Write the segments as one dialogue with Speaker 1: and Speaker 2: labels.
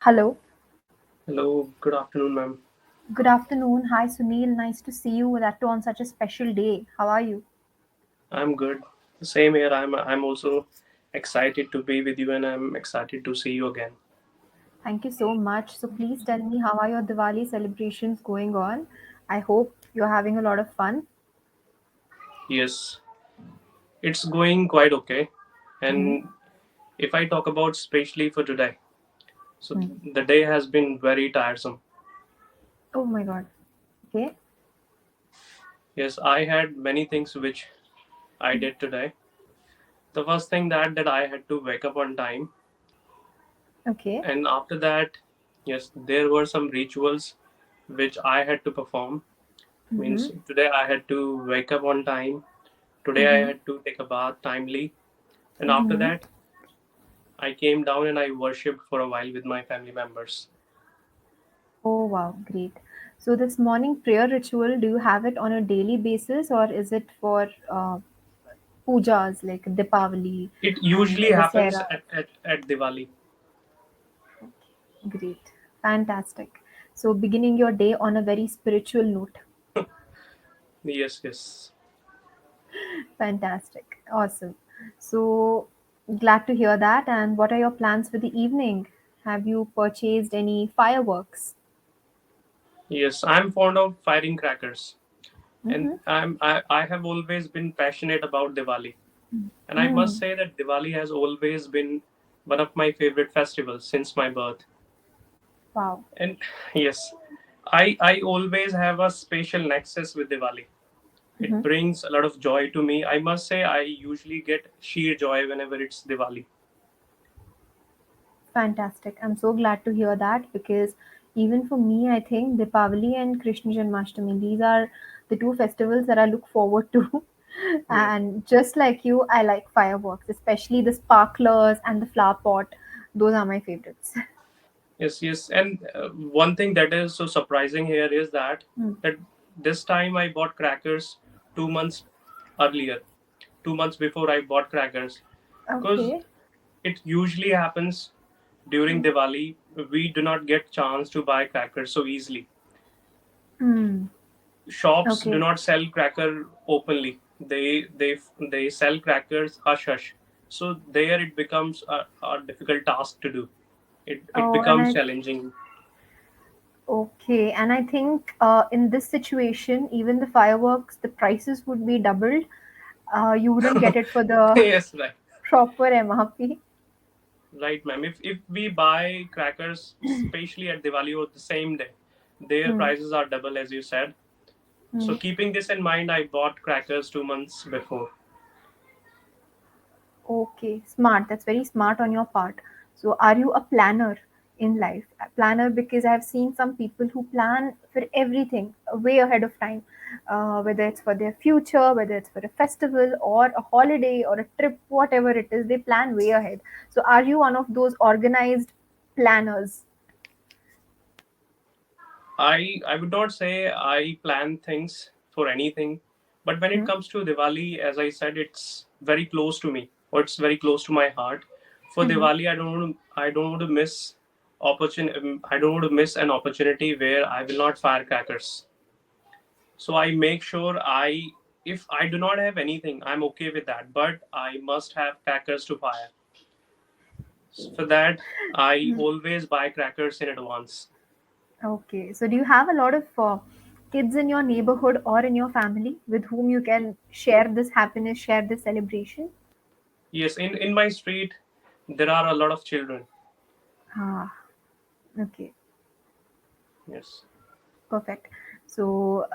Speaker 1: Hello.
Speaker 2: Hello, good afternoon, ma'am.
Speaker 1: Good afternoon. Hi, Sunil. Nice to see you. That too on such a special day. How are you?
Speaker 2: I'm good. Same here. I'm also excited to be with you, and I'm excited to see you again.
Speaker 1: Thank you so much. So, please tell me, how are your Diwali celebrations going on? I hope you're having a lot of fun.
Speaker 2: Yes, it's going quite okay.
Speaker 1: Hmm.
Speaker 2: And if I talk about especially for today, so
Speaker 1: Hmm.
Speaker 2: the day has been very tiresome.
Speaker 1: Oh my God. Okay.
Speaker 2: Yes, I had many things which I did today. The first thing that I had to wake up on time,
Speaker 1: Okay.
Speaker 2: and after that, yes, there were some rituals which I had to perform.
Speaker 1: Mm-hmm.
Speaker 2: Means today I had to wake up on time. Today I
Speaker 1: Mm-hmm.
Speaker 2: had to take a bath timely, and after
Speaker 1: Mm-hmm.
Speaker 2: that I came down and I worshipped for a while with my family members.
Speaker 1: Oh wow, great. So, this morning prayer ritual, do you have it on a daily basis or is it for pujas like Dipavali
Speaker 2: It
Speaker 1: and
Speaker 2: usually happens
Speaker 1: Dasera?
Speaker 2: at Diwali.
Speaker 1: Great. Fantastic. So, beginning your day on a very spiritual note.
Speaker 2: Yes, yes.
Speaker 1: Fantastic. Awesome. So, glad to hear that. And what are your plans for the evening? Have you purchased any fireworks?
Speaker 2: Yes, I'm fond of firing crackers, and
Speaker 1: Mm-hmm.
Speaker 2: I have always been passionate about Diwali. And I must
Speaker 1: Mm.
Speaker 2: say that Diwali has always been one of my favorite festivals since my birth.
Speaker 1: Wow.
Speaker 2: And yes, I always have a special nexus with Diwali. It
Speaker 1: Mm-hmm.
Speaker 2: brings a lot of joy to me. I must say, I usually get sheer joy whenever it's Diwali.
Speaker 1: Fantastic. I'm so glad to hear that because even for me, I think Deepavali and Krishna Janmashtami, these are the two festivals that I look forward to.
Speaker 2: Yes,
Speaker 1: And just like you, I like fireworks, especially the sparklers and the flower pot. Those are my favorites.
Speaker 2: yes, yes. And one thing that is so surprising here is
Speaker 1: Hmm.
Speaker 2: that this time I bought crackers 2 months earlier, 2 months before I bought crackers, because
Speaker 1: Okay.
Speaker 2: it usually happens during
Speaker 1: Hmm.
Speaker 2: Diwali. We do not get chance to buy crackers so easily.
Speaker 1: Hmm.
Speaker 2: Shops do
Speaker 1: Okay.
Speaker 2: not sell cracker openly. They sell crackers hush hush. So there it becomes a difficult task to do. It
Speaker 1: Oh, and
Speaker 2: becomes
Speaker 1: I
Speaker 2: challenging.
Speaker 1: okay, and I think in this situation, even the fireworks, the prices would be doubled. You wouldn't get it for the
Speaker 2: Yes, right,
Speaker 1: proper MRP.
Speaker 2: right, ma'am. If we buy crackers, especially at Diwali or the same day, their
Speaker 1: Hmm.
Speaker 2: prices are double, as you said.
Speaker 1: Hmm.
Speaker 2: So keeping this in mind, I bought crackers 2 months before.
Speaker 1: Okay, smart. That's very smart on your part. So, are you a planner in life? A planner because I've seen some people who plan for everything way ahead of time, whether it's for their future, whether it's for a festival or a holiday or a trip, whatever it is, they plan way ahead. So, are you one of those organized planners?
Speaker 2: I would not say I plan things for anything, but when it
Speaker 1: Hmm?
Speaker 2: comes to Diwali, as I said, it's very close to me, or it's very close to my heart. For
Speaker 1: Hmm.
Speaker 2: Diwali, I don't want to miss I don't want to miss an opportunity where I will not fire crackers. So I make sure if I do not have anything, I'm okay with that, but I must have crackers to fire. So for that, I always buy crackers in advance.
Speaker 1: Okay, so do you have a lot of kids in your neighborhood or in your family with whom you can share this happiness, share this celebration?
Speaker 2: Yes, in my street, there are a lot of children.
Speaker 1: Ah, okay,
Speaker 2: Yes,
Speaker 1: perfect. So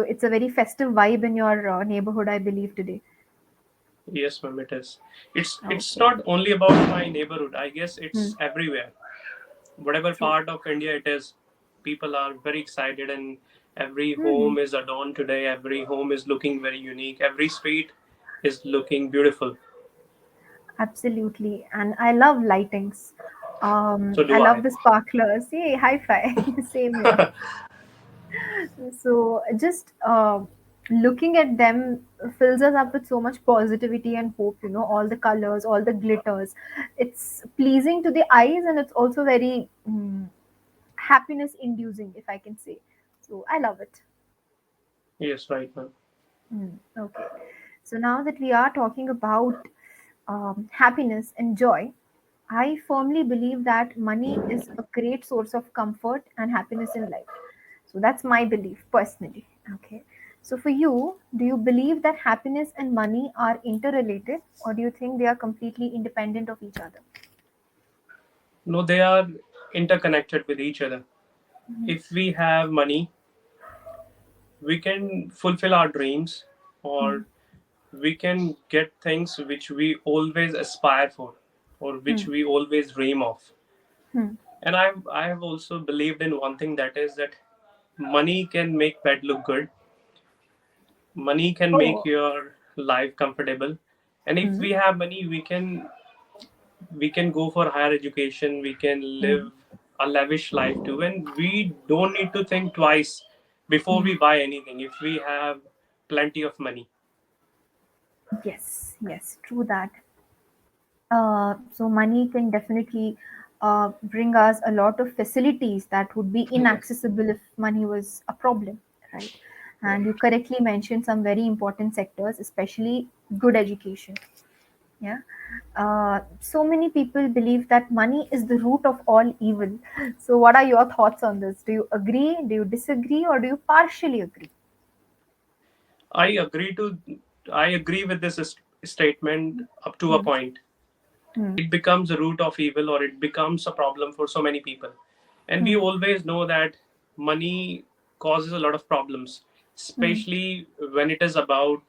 Speaker 1: it's a very festive vibe in your neighborhood, I believe today.
Speaker 2: yes, ma'am. It is. It's
Speaker 1: Okay.
Speaker 2: not only about my neighborhood. I guess
Speaker 1: Hmm.
Speaker 2: it's everywhere. Whatever
Speaker 1: True.
Speaker 2: part of India it is, people are very excited, and every
Speaker 1: Hmm.
Speaker 2: home is adorned today. Every home is looking very unique. Every street is looking beautiful.
Speaker 1: Absolutely, and I love lightings.
Speaker 2: So
Speaker 1: I
Speaker 2: do
Speaker 1: love
Speaker 2: I.
Speaker 1: the sparklers. Hey, high five. Same here. So just looking at them fills us up with so much positivity and hope. All the colors, all the glitters, it's pleasing to the eyes, and it's also very happiness inducing, if I can say. So I love it.
Speaker 2: Yes, right, ma'am.
Speaker 1: Okay. So now that we are talking about happiness and joy, I firmly believe that money is a great source of comfort and happiness in life. So that's my belief personally. Okay. So for you, do you believe that happiness and money are interrelated, or do you think they are completely independent of each other?
Speaker 2: No, they are interconnected with each other. If we have money, we can fulfill our dreams,
Speaker 1: Hmm.
Speaker 2: or we can get things which we always aspire for, or which
Speaker 1: Hmm.
Speaker 2: we always dream of.
Speaker 1: Hmm.
Speaker 2: And I have also believed in one thing, that is that money can make bed look good, money can make
Speaker 1: Oh.
Speaker 2: your life comfortable, and if
Speaker 1: Hmm.
Speaker 2: we have money, we can go for higher education, we can live
Speaker 1: Hmm.
Speaker 2: a lavish life too, and we don't need to think twice before
Speaker 1: Hmm.
Speaker 2: we buy anything if we have plenty of money.
Speaker 1: Yes. Yes. True that. So money can definitely bring us a lot of facilities that would be
Speaker 2: Yes.
Speaker 1: inaccessible if money was a problem, right? And you correctly mentioned some very important sectors, especially good education. Yeah. So many people believe that money is the root of all evil. So, what are your thoughts on this? Do you agree? Do you disagree? Or do you partially agree?
Speaker 2: I agree to I agree with this statement up to a
Speaker 1: Hmm.
Speaker 2: point.
Speaker 1: Hmm.
Speaker 2: It becomes a root of evil, or it becomes a problem for so many people. And we
Speaker 1: Hmm.
Speaker 2: always know that money causes a lot of problems,
Speaker 1: Hmm.
Speaker 2: especially when it is about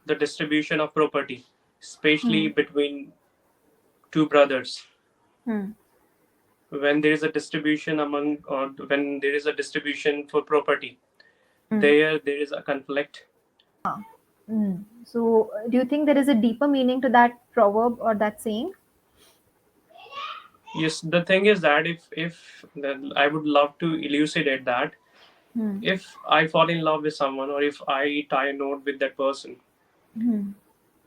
Speaker 2: the distribution of property, especially
Speaker 1: Hmm.
Speaker 2: between two brothers.
Speaker 1: Hmm.
Speaker 2: When there is a distribution among, or when there is a distribution for property,
Speaker 1: Hmm.
Speaker 2: there is a conflict.
Speaker 1: So, do you think there is a deeper meaning to that proverb or that saying?
Speaker 2: Yes, the thing is that if then I would love to elucidate that.
Speaker 1: Hmm.
Speaker 2: If I fall in love with someone, or if I tie a knot with that person,
Speaker 1: Hmm.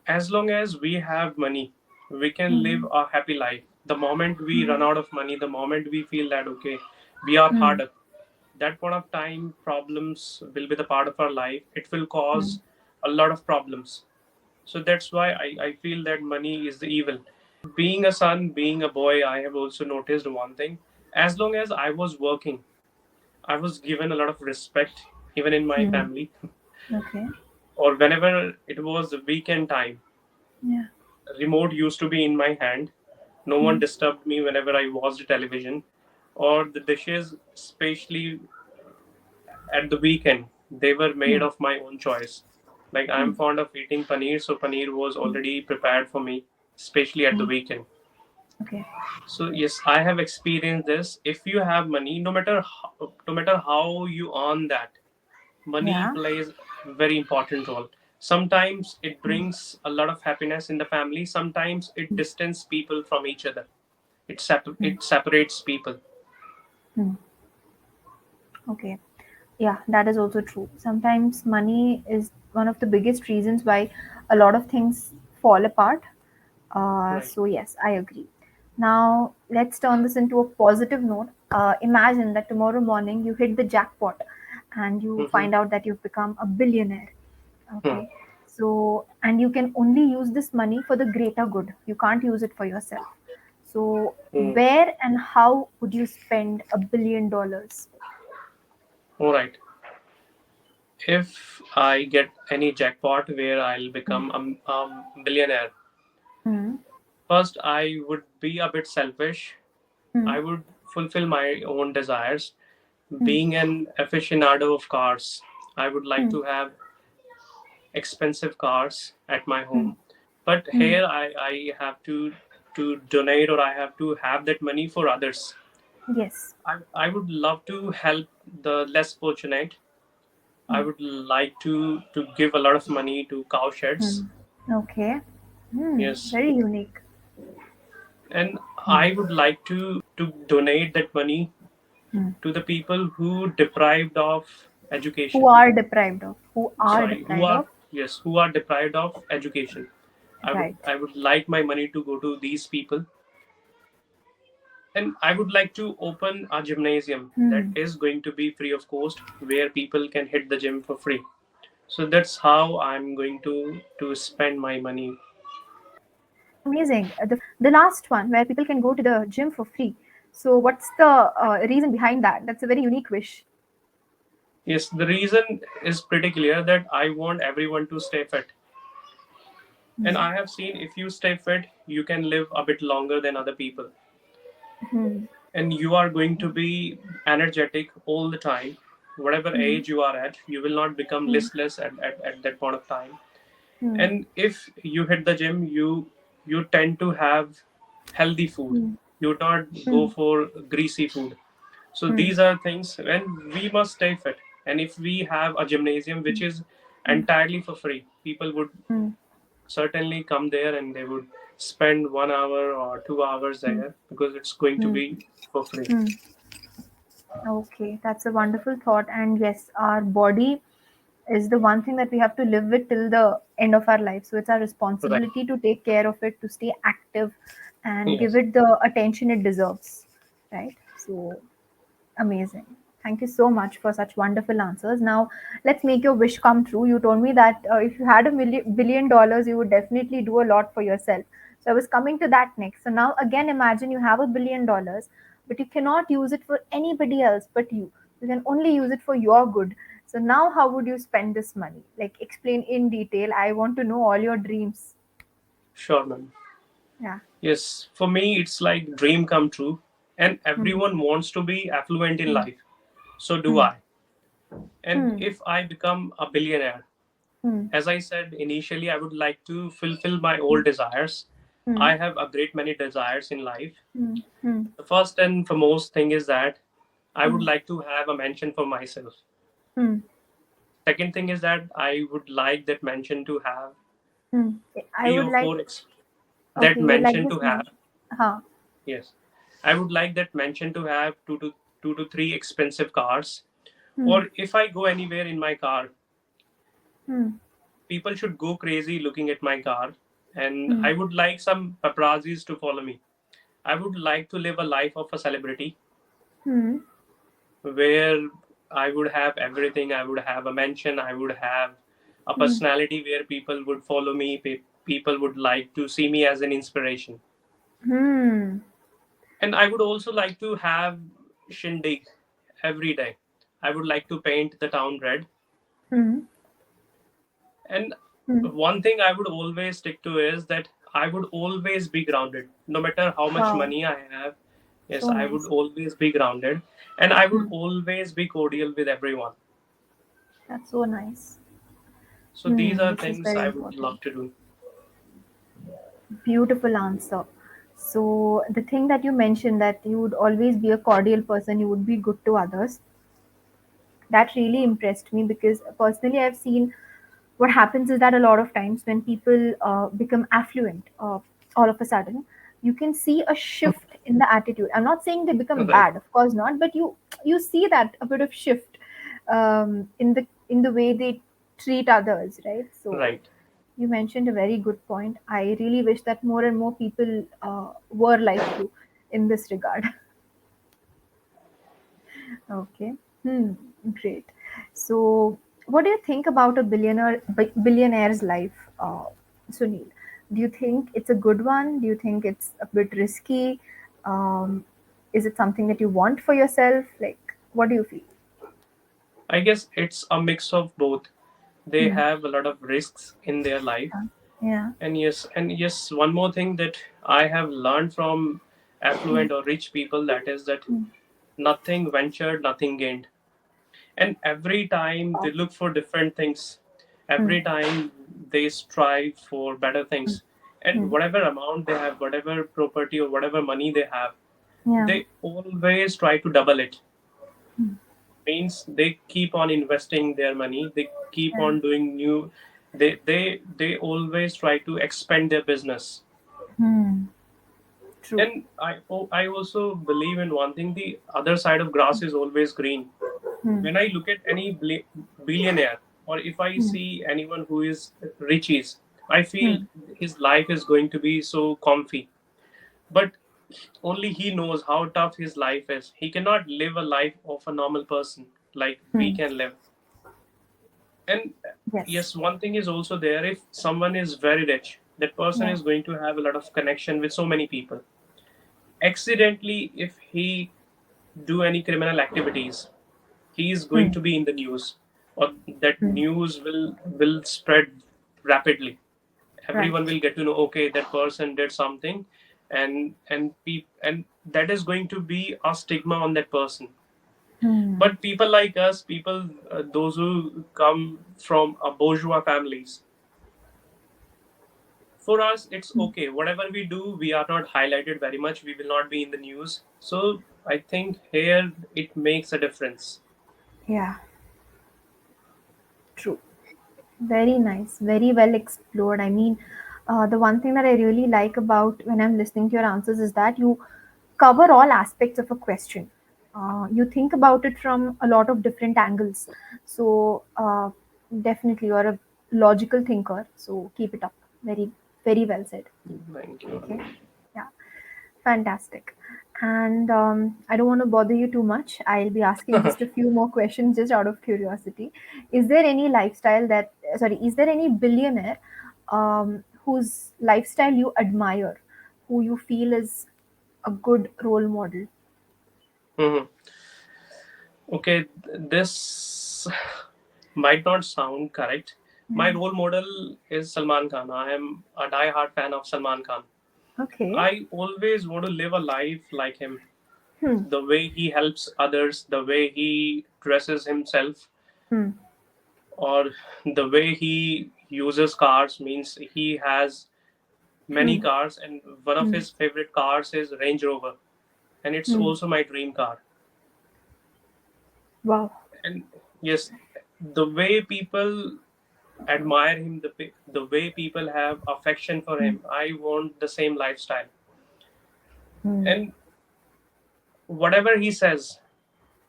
Speaker 2: as long as we have money, we can live
Speaker 1: Hmm.
Speaker 2: a happy life. The moment we run out of money, the moment we feel that okay, we are
Speaker 1: Hmm.
Speaker 2: hard up, that point of time problems will be the part of our life. It will
Speaker 1: Hmm.
Speaker 2: cause a lot of problems. So that's why I feel that money is the evil. Being a son, being a boy, I have also noticed one thing. As long as I was working, I was given a lot of respect, even in my
Speaker 1: Hmm.
Speaker 2: family.
Speaker 1: Okay.
Speaker 2: Or whenever it was weekend time,
Speaker 1: Yeah.
Speaker 2: remote used to be in my hand. No one
Speaker 1: Hmm.
Speaker 2: disturbed me whenever I watched television. Or the dishes, especially at the weekend, they were made
Speaker 1: Hmm.
Speaker 2: of my own choice. Like I'm
Speaker 1: Hmm.
Speaker 2: fond of eating paneer, so paneer was already prepared for me, especially at the
Speaker 1: Hmm.
Speaker 2: weekend.
Speaker 1: Okay.
Speaker 2: So yes, I have experienced this. If you have money, no matter how you earn that, money
Speaker 1: Yeah.
Speaker 2: plays a very important role. Sometimes it brings a lot of happiness in the family. Sometimes it distances people from each other.
Speaker 1: Hmm.
Speaker 2: It separates people.
Speaker 1: Hmm. Okay. Yeah, that is also true. Sometimes money is one of the biggest reasons why a lot of things fall apart.
Speaker 2: Right.
Speaker 1: So, yes, I agree. Now, let's turn this into a positive note. Imagine that tomorrow morning you hit the jackpot and you
Speaker 2: Mm-hmm.
Speaker 1: find out that you've become a billionaire.
Speaker 2: Hmm.
Speaker 1: Okay. So, and you can only use this money for the greater good. You can't use it for yourself. So,
Speaker 2: Hmm.
Speaker 1: where and how would you spend $1 billion?
Speaker 2: All right. If I get any jackpot where I'll
Speaker 1: Hmm.
Speaker 2: become a billionaire,
Speaker 1: Hmm.
Speaker 2: first I would be a bit selfish.
Speaker 1: Hmm.
Speaker 2: I would fulfill my own desires.
Speaker 1: Hmm.
Speaker 2: Being an aficionado of cars, I would like
Speaker 1: Hmm.
Speaker 2: to have expensive cars at my
Speaker 1: Hmm.
Speaker 2: home. But
Speaker 1: Hmm.
Speaker 2: here I have to donate, or I have to have that money for others.
Speaker 1: Yes.
Speaker 2: I would love to help the less fortunate. I
Speaker 1: Hmm.
Speaker 2: would like to give a lot of money to cow sheds.
Speaker 1: Hmm. Okay.
Speaker 2: Yes.
Speaker 1: Very unique.
Speaker 2: And
Speaker 1: Hmm.
Speaker 2: I would like to donate that money
Speaker 1: Hmm.
Speaker 2: to the people who deprived of.
Speaker 1: Who
Speaker 2: education.
Speaker 1: are deprived of? Who are
Speaker 2: Sorry, who
Speaker 1: deprived
Speaker 2: are,
Speaker 1: of?
Speaker 2: yes, who are deprived of education.
Speaker 1: Right.
Speaker 2: I would like my money to go to these people, and I would like to open a gymnasium that
Speaker 1: Hmm.
Speaker 2: is going to be free of cost, where people can hit the gym for free. So that's how I'm going to spend my money.
Speaker 1: Amazing. The last one where people can go to the gym for free. So what's the reason behind that? That's a very unique wish.
Speaker 2: Yes, the reason is pretty clear that I want everyone to stay fit. And
Speaker 1: Hmm.
Speaker 2: I have seen if you stay fit, you can live a bit longer than other people.
Speaker 1: Hmm.
Speaker 2: And you are going to be energetic all the time. Whatever
Speaker 1: Hmm.
Speaker 2: age you are at, you will not become
Speaker 1: Hmm.
Speaker 2: listless at that point of time.
Speaker 1: Hmm.
Speaker 2: And if you hit the gym, you tend to have healthy food.
Speaker 1: Hmm.
Speaker 2: You not go
Speaker 1: Hmm.
Speaker 2: for greasy food. So
Speaker 1: Hmm.
Speaker 2: these are things, and we must stay fit. And if we have a gymnasium which is
Speaker 1: Hmm.
Speaker 2: entirely for free, people would
Speaker 1: Hmm.
Speaker 2: certainly come there and they would spend 1 hour or 2 hours
Speaker 1: Hmm.
Speaker 2: there because it's going to
Speaker 1: Hmm.
Speaker 2: be for free.
Speaker 1: Hmm. Okay, that's a wonderful thought. And yes, our body is the one thing that we have to live with till the end of our life. So it's our
Speaker 2: Right.
Speaker 1: responsibility to take care of it, to stay active, and give
Speaker 2: Yes.
Speaker 1: it the attention it deserves. Right? So amazing. Thank you so much for such wonderful answers. Now, let's make your wish come true. You told me that if you had billion dollars, you would definitely do a lot for yourself. So I was coming to that next. So now, again, imagine you have $1 billion, but you cannot use it for anybody else but you. You can only use it for your good. So now, how would you spend this money? Like, explain in detail. I want to know all your dreams.
Speaker 2: Sure, man.
Speaker 1: Yeah.
Speaker 2: Yes, for me, it's like dream come true, and
Speaker 1: Hmm.
Speaker 2: everyone wants to be affluent in
Speaker 1: Hmm.
Speaker 2: life. So do
Speaker 1: Hmm.
Speaker 2: I. And
Speaker 1: Hmm.
Speaker 2: if I become a billionaire,
Speaker 1: Hmm.
Speaker 2: as I said initially, I would like to fulfill my
Speaker 1: Hmm.
Speaker 2: old desires.
Speaker 1: Hmm.
Speaker 2: I have a great many desires in life.
Speaker 1: Hmm. Hmm.
Speaker 2: The first and foremost thing is that I would
Speaker 1: Hmm.
Speaker 2: like to have a mansion for myself.
Speaker 1: Hmm.
Speaker 2: Second thing is that I would like that mansion to have
Speaker 1: Hmm. I
Speaker 2: three
Speaker 1: would
Speaker 2: or
Speaker 1: like.
Speaker 2: four that
Speaker 1: Okay, you would like
Speaker 2: mansion
Speaker 1: this
Speaker 2: to
Speaker 1: man.
Speaker 2: have.
Speaker 1: Huh.
Speaker 2: Yes, I would like that mansion to have two to three expensive cars.
Speaker 1: Hmm.
Speaker 2: Or if I go anywhere in my car,
Speaker 1: Hmm.
Speaker 2: people should go crazy looking at my car. And
Speaker 1: Hmm.
Speaker 2: I would like some paparazzis to follow me. I would like to live a life of a celebrity
Speaker 1: Hmm.
Speaker 2: where I would have everything. I would have a mansion. I would have a
Speaker 1: Hmm.
Speaker 2: personality where people would follow me. People would like to see me as an inspiration.
Speaker 1: Hmm.
Speaker 2: And I would also like to have shindig every day. I would like to paint the town red.
Speaker 1: Hmm.
Speaker 2: And
Speaker 1: Hmm.
Speaker 2: one thing I would always stick to is that I would always be grounded, no matter how much
Speaker 1: Wow.
Speaker 2: money I have. Yes,
Speaker 1: So
Speaker 2: I would
Speaker 1: nice.
Speaker 2: always be grounded, and I would
Speaker 1: Hmm.
Speaker 2: always be cordial with everyone.
Speaker 1: That's so nice.
Speaker 2: So these
Speaker 1: Hmm.
Speaker 2: are
Speaker 1: Which is
Speaker 2: things
Speaker 1: very
Speaker 2: I would
Speaker 1: important.
Speaker 2: love to do.
Speaker 1: Beautiful answer. So the thing that you mentioned that you would always be a cordial person, you would be good to others. That really impressed me because personally I've seen what happens is that a lot of times when people become affluent all of a sudden you can see a shift in the attitude. I'm not saying they become
Speaker 2: Right,
Speaker 1: bad, of course not, but you see that a bit of shift in the way they treat others, right? So
Speaker 2: right.
Speaker 1: you mentioned a very good point. I really wish that more and more people were like you in this regard. Okay. Hmm. Great. So, what do you think about a billionaire's life, Sunil? Do you think it's a good one? Do you think it's a bit risky? Um, is it something that you want for yourself? Like, what do you feel?
Speaker 2: I guess it's a mix of both. They
Speaker 1: Hmm.
Speaker 2: have a lot of risks in their life.
Speaker 1: Yeah. Yeah.
Speaker 2: And yes, one more thing that I have learned from
Speaker 1: Hmm.
Speaker 2: affluent or rich people, that is that
Speaker 1: Hmm.
Speaker 2: nothing ventured, nothing gained. And every time they
Speaker 1: Wow.
Speaker 2: look for different things,
Speaker 1: Hmm.
Speaker 2: every time they strive for better
Speaker 1: Hmm.
Speaker 2: things. And
Speaker 1: Hmm.
Speaker 2: whatever amount they have, whatever property or whatever money they have,
Speaker 1: Yeah.
Speaker 2: they always try to double it.
Speaker 1: Hmm.
Speaker 2: Means they keep on investing their money, they keep
Speaker 1: Yeah.
Speaker 2: on doing new, they always try to expand their business.
Speaker 1: Hmm. True.
Speaker 2: And I also believe in one thing: the other side of grass is always green.
Speaker 1: Hmm.
Speaker 2: When I look at any billionaire, or if I
Speaker 1: Hmm.
Speaker 2: see anyone who is riches, I feel
Speaker 1: Hmm.
Speaker 2: his life is going to be so comfy. But only he knows how tough his life is. He cannot live a life of a normal person like we
Speaker 1: Hmm.
Speaker 2: can live. And
Speaker 1: Yes.
Speaker 2: yes, one thing is also there, if someone is very rich, that person
Speaker 1: Yeah.
Speaker 2: is going to have a lot of connection with so many people. Accidentally, if he do any criminal activities, he is going
Speaker 1: Hmm.
Speaker 2: to be in the news, or that
Speaker 1: Hmm.
Speaker 2: news will spread rapidly. Everyone
Speaker 1: Right.
Speaker 2: will get to know, okay, that person did something, and that is going to be a stigma on that person.
Speaker 1: Hmm.
Speaker 2: But people like us, people, those who come from a bourgeois families, for us it's
Speaker 1: Hmm.
Speaker 2: okay, whatever we do, we are not highlighted very much, we will not be in the news. So I think here it makes a difference.
Speaker 1: Yeah. True. Very nice. Very well explored. I mean, the one thing that I really like about when I'm listening to your answers is that you cover all aspects of a question. You think about it from a lot of different angles. So, definitely, you're a logical thinker. So, keep it up. Very, very well said.
Speaker 2: Thank
Speaker 1: Okay.
Speaker 2: you.
Speaker 1: Yeah. Fantastic. And I don't want to bother you too much. I'll be asking just a few more questions just out of curiosity. Is there any lifestyle that, sorry, is there any billionaire whose lifestyle you admire, who you feel is a good role model?
Speaker 2: Mhm. Okay, this might not sound correct. My
Speaker 1: Yeah.
Speaker 2: role model is Salman Khan. I am a die-hard fan of Salman Khan.
Speaker 1: Okay.
Speaker 2: I always want to live a life like him.
Speaker 1: Hmm.
Speaker 2: The way he helps others, the way he dresses himself,
Speaker 1: Hmm.
Speaker 2: or the way he uses cars, means he has many
Speaker 1: Hmm.
Speaker 2: cars, and one of
Speaker 1: Hmm.
Speaker 2: his favorite cars is Range Rover, and it's
Speaker 1: Hmm.
Speaker 2: also my dream car.
Speaker 1: Wow.
Speaker 2: And yes, the way people admire him, the way people have affection for
Speaker 1: Hmm.
Speaker 2: him, I want the same lifestyle.
Speaker 1: Hmm.
Speaker 2: And whatever he says,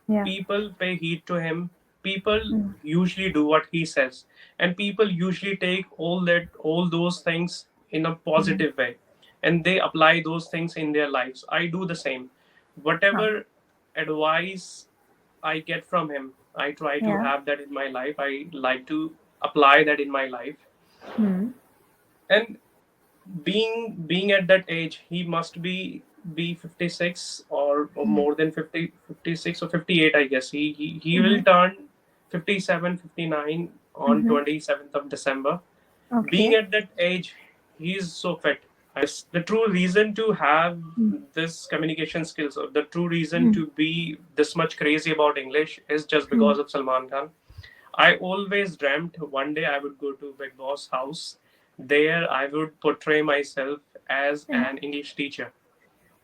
Speaker 1: Yeah.
Speaker 2: people pay heed to him. People
Speaker 1: Hmm.
Speaker 2: usually do what he says, and people usually take all those things in a
Speaker 1: Hmm.
Speaker 2: positive way, and they apply those things in their lives. I do the same.
Speaker 1: Huh.
Speaker 2: Whatever advice I get from him, I try to
Speaker 1: Yeah.
Speaker 2: have that in my life. I like to apply that in my life.
Speaker 1: Hmm.
Speaker 2: And being at that age, he must be 56, or
Speaker 1: Hmm.
Speaker 2: more than 50, 56 or 58, I guess. He will
Speaker 1: Hmm.
Speaker 2: turn 57, 59 on
Speaker 1: Hmm.
Speaker 2: 27th of December. Being
Speaker 1: Okay.
Speaker 2: at that age, he's so fit. The true reason to have
Speaker 1: Hmm.
Speaker 2: this communication skills, or the true reason
Speaker 1: Hmm.
Speaker 2: to be this much crazy about English, is just
Speaker 1: Hmm.
Speaker 2: because of Salman Khan. I always dreamt one day I would go to Big Boss house. There I would portray myself as
Speaker 1: Yeah.
Speaker 2: an English teacher.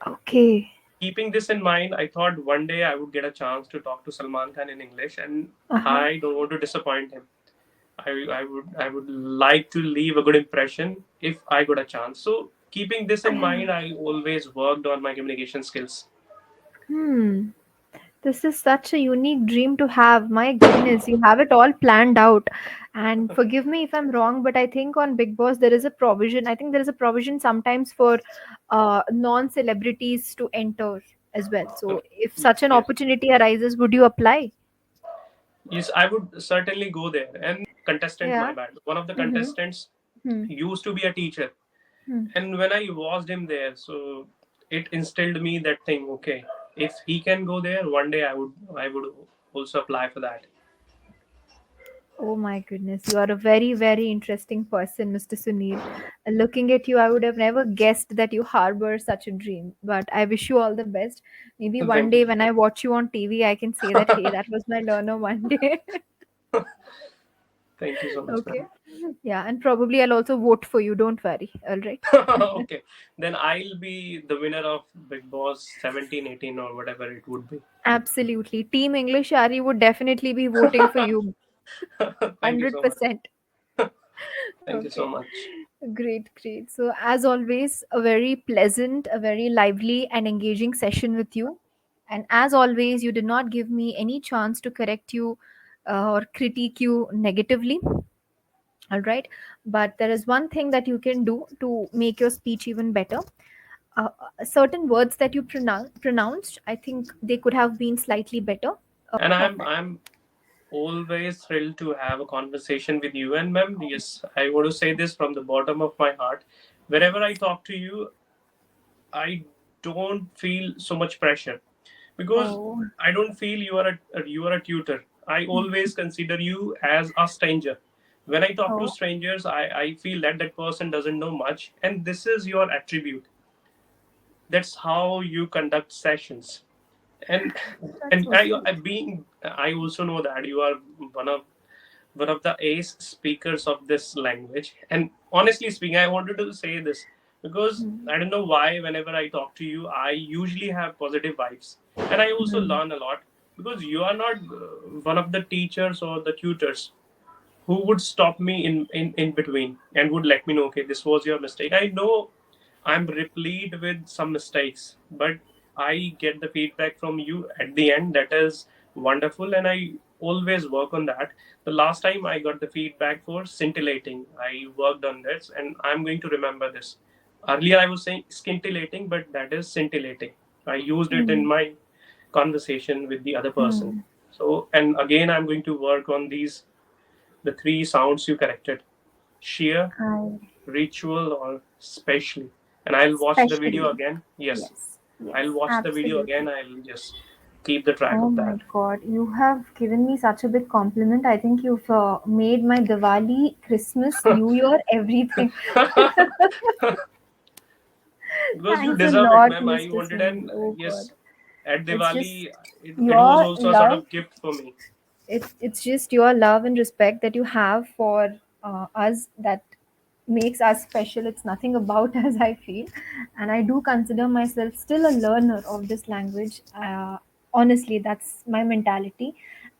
Speaker 1: Okay.
Speaker 2: Keeping this in mind, I thought one day I would get a chance to talk to Salman Khan in English, and
Speaker 1: Uh-huh.
Speaker 2: I don't want to disappoint him. I would like to leave a good impression if I got a chance. So keeping this in mind, I always worked on my communication skills.
Speaker 1: Hmm. This is such a unique dream to have. My goodness, you have it all planned out. And forgive me if I'm wrong, but I think on Big Boss there is a provision. I think there is a provision sometimes for non-celebrities to enter as well. So if such an
Speaker 2: Yes.
Speaker 1: opportunity arises, would you apply?
Speaker 2: Yes, I would certainly go there. And contestant, my
Speaker 1: Yeah.
Speaker 2: bad. One of the
Speaker 1: Mm-hmm.
Speaker 2: contestants
Speaker 1: Hmm.
Speaker 2: used to be a teacher,
Speaker 1: Hmm.
Speaker 2: and when I watched him there, so it instilled me that thing. Okay, if he can go there, one day I would also apply for that.
Speaker 1: Oh my goodness, you are a very, very interesting person, Mr. Sunil. Looking at you, I would have never guessed that you harbor such a dream. But I wish you all the best. Maybe one
Speaker 2: Thank
Speaker 1: day
Speaker 2: you.
Speaker 1: when I watch you on TV, I can say that, hey, that was my learner one day.
Speaker 2: Thank you so much,
Speaker 1: Okay.
Speaker 2: ma'am.
Speaker 1: Yeah, and probably I'll also vote for you. Don't worry. All right.
Speaker 2: Okay, then I'll be the winner of Big Boss 17, 18, or whatever it would be.
Speaker 1: Absolutely. Team English Ari would definitely be voting for you.
Speaker 2: Thank you so much.
Speaker 1: 100%.
Speaker 2: Thank you so
Speaker 1: Okay.
Speaker 2: much.
Speaker 1: Great, great. So, as always, a very pleasant, a very lively and engaging session with you. And as always, you did not give me any chance to correct you or critique you negatively. All right. But there is one thing that you can do to make your speech even better. Certain words that you pronounced, I think they could have been slightly better.
Speaker 2: And I'm
Speaker 1: Perfect.
Speaker 2: I'm always thrilled to have a conversation with you. And ma'am, yes, I want to say this from the bottom of my heart. Wherever I talk to you, I don't feel so much pressure because
Speaker 1: Oh,
Speaker 2: I don't feel you are a tutor. I always consider you as a stranger. When I talk to
Speaker 1: oh,
Speaker 2: strangers, I feel that that person doesn't know much, and this is your attribute. That's how you conduct sessions. And
Speaker 1: that's
Speaker 2: and
Speaker 1: so sweet.
Speaker 2: I also know that you are one of one of the ace speakers of this language. And honestly speaking, I wanted to say this because
Speaker 1: Hmm.
Speaker 2: I don't know why, whenever I talk to you, I usually have positive vibes. And I also
Speaker 1: Hmm.
Speaker 2: learn a lot because you are not one of the teachers or the tutors who would stop me in between and would let me know, okay, this was your mistake. I know I'm replete with some mistakes, but I get the feedback from you at the end. That is wonderful, and I always work on that. The last time I got the feedback for scintillating, I worked on this, and I'm going to remember this. Earlier, I was saying scintillating, but that is scintillating. I used it in
Speaker 1: Hmm.
Speaker 2: my conversation with the other person.
Speaker 1: Hmm.
Speaker 2: So, and again, I'm going to work on these the three sounds you corrected: sheer,
Speaker 1: I
Speaker 2: ritual, or specially. And I'll watch the video
Speaker 1: especially.
Speaker 2: again. Yes,
Speaker 1: Yes. Yes.
Speaker 2: I'll watch the video
Speaker 1: Absolutely.
Speaker 2: again. I'll just keep the track
Speaker 1: Oh
Speaker 2: of
Speaker 1: my
Speaker 2: that.
Speaker 1: God, you have given me such a big compliment. I think you've made my Diwali, Christmas, New Year, everything.
Speaker 2: Because you
Speaker 1: Thanks a
Speaker 2: deserve it,
Speaker 1: lot,
Speaker 2: ma'am. I
Speaker 1: Mr.
Speaker 2: wanted
Speaker 1: Sunil.
Speaker 2: an
Speaker 1: Oh God.
Speaker 2: yes. At
Speaker 1: It's just
Speaker 2: Diwali, it was
Speaker 1: your
Speaker 2: also a sort
Speaker 1: love.
Speaker 2: of gift for me.
Speaker 1: It's just your love and respect that you have for us that makes us special. It's nothing about us, I feel. And I do consider myself still a learner of this language. Honestly, that's my mentality.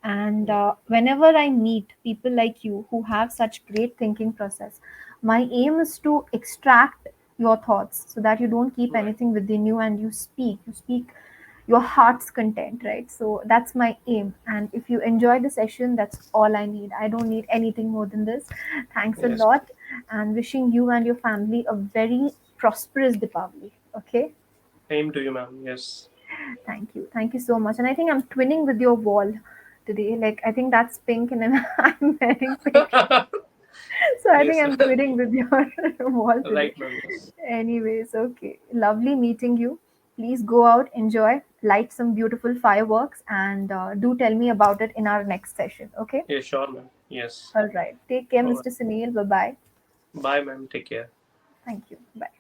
Speaker 1: And whenever I meet people like you who have such great thinking process, my aim is to extract your thoughts so that you don't keep
Speaker 2: Right.
Speaker 1: anything within you and you speak your heart's content, right? So that's my aim. And if you enjoy the session, that's all I need. I don't need anything more than this. Thanks a
Speaker 2: Yes.
Speaker 1: lot, and wishing you and your family a very prosperous Deepavali. Okay.
Speaker 2: Same to you, ma'am. Yes.
Speaker 1: Thank you so much. And I think I'm twinning with your wall today. Like, I think that's pink and I'm wearing pink. So I think
Speaker 2: Yes.
Speaker 1: I'm twinning with your wall today.
Speaker 2: Right, ma'am. Yes.
Speaker 1: Anyways, okay. Lovely meeting you. Please go out, enjoy, light some beautiful fireworks, and do tell me about it in our next session. Okay?
Speaker 2: Yeah, sure, ma'am. Yes.
Speaker 1: All right. Take care,
Speaker 2: All right.
Speaker 1: Mr. Sunil. Bye bye.
Speaker 2: Bye, ma'am. Take care.
Speaker 1: Thank you. Bye.